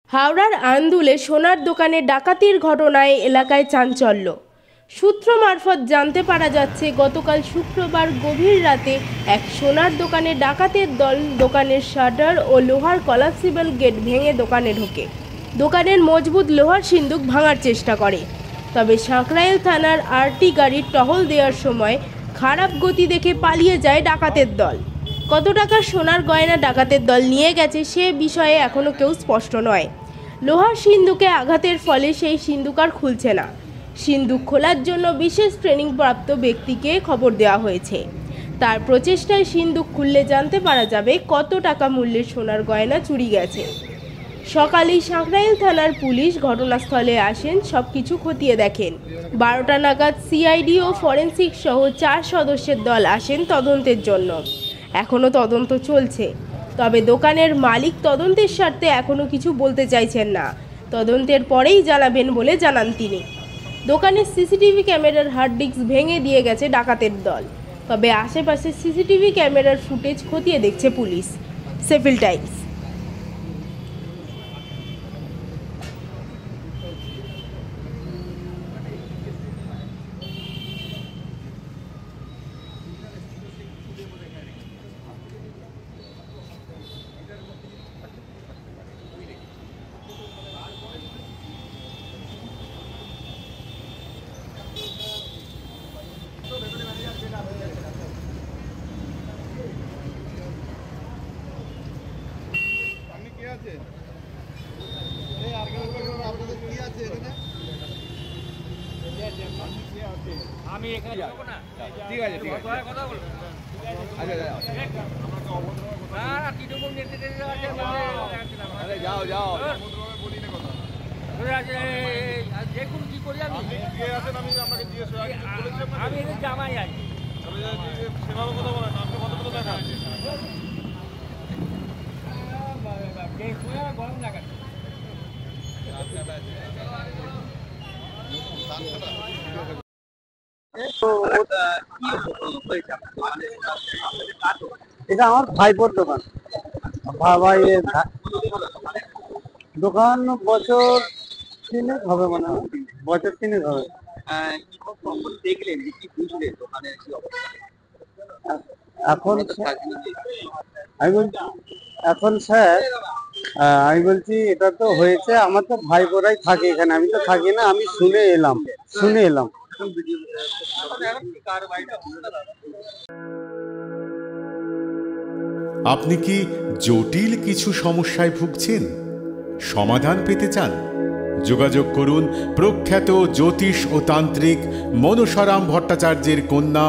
হাওড়ার আন্দুলে সোনার দোকানে ডাকাতির ঘটনায় এলাকায় চাঞ্চল্য। সূত্র মারফত জানতে পারা যাচ্ছে, গতকাল শুক্রবার গভীর রাতে এক সোনার দোকানে ডাকাতের দল দোকানের শাটার ও লোহার কলাপসিবল গেট ভেঙে দোকানে ঢোকে। দোকানের মজবুত লোহার সিন্দুক ভাঙার চেষ্টা করে। তবে সাঁকরাইল থানার আরটি গাড়ির টহল দেওয়ার সময় খারাপ গতি দেখে পালিয়ে যায় ডাকাতের দল। কত টাকার সোনার গয়না ডাকাতের দল নিয়ে গেছে সে বিষয়ে এখনও কেউ স্পষ্ট নয়। লোহার সিন্দুকে আঘাতের ফলে সেই সিন্দুক আর খুলছে না। সিন্দুক খোলার জন্য বিশেষ ট্রেনিংপ্রাপ্ত ব্যক্তিকে খবর দেওয়া হয়েছে। তার প্রচেষ্টায় সিন্দুক খুললে জানতে পারা যাবে কত টাকা মূল্যের সোনার গয়না চুরি গেছে। সকালেই সাঁকরাইল থানার পুলিশ ঘটনাস্থলে আসেন, সবকিছু খতিয়ে দেখেন। 12টা নাগাদ সিআইডি ও ফরেন্সিক সহ 4 সদস্যের দল আসেন তদন্তের জন্য। এখনও তদন্ত চলছে, তবে দোকানের মালিক তদন্তের স্বার্থে এখনও কিছু বলতে চাইছেন না। তদন্তের পরেই জানাবেন বলে জানান তিনি। দোকানের সিসিটিভি ক্যামেরার হার্ড ডিস্ক ভেঙে দিয়ে গেছে ডাকাতের দল। তবে আশেপাশে সিসিটিভি ক্যামেরার ফুটেজ খতিয়ে দেখছে পুলিশ। সেফিল টাইমস। আমি এখানে যাব না। ঠিক আছে ঠিক আছে কথা বলবো। আচ্ছা না না কি রকম নিতে আছে আরে যাও যাও বলি না কথা ধরে আছে দেখুন কি করি আমি কে আছেন আমি আপনাকে জিজ্ঞেস করেছি আমি এর জামাই আছি তবে সেভাবে কথা বলেন আপনি কত কত টাকা আছে এই পুরো গরম লাগা এটা আমার ভাইপোর দোকান। ভাইয়ের দোকান বছর 3 হবে, মানে বছর 3 হবে। এখন স্যার আমি বলছি এটা তো হয়েছে, আমার তো ভাইপোরাই থাকে এখানে, আমি তো থাকি না, আমি শুনে এলাম। আপনি কি জটিল কিছু সমস্যায় ভুগছেন, সমাধান পেতে চান? যোগাযোগ করুন প্রখ্যাত জ্যোতিষ ও তান্ত্রিক মনসারাম ভট্টাচার্যের কন্যা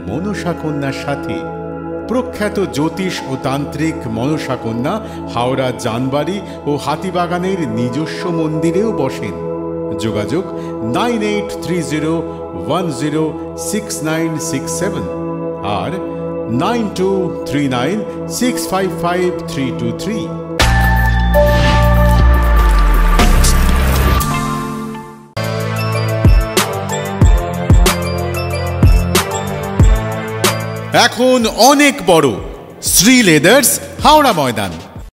মনসা কন্যার সাথে। প্রখ্যাত জ্যোতিষ ও তান্ত্রিক মনসা কন্যা হাওড়া জানবাড়ি ও হাতিবাগানের নিজস্ব মন্দিরেও বসেন। যোগাযোগ 9830106967 আর 9239655323। এখন অনেক বড় শ্রী লেদার্স হাওড়া ময়দান।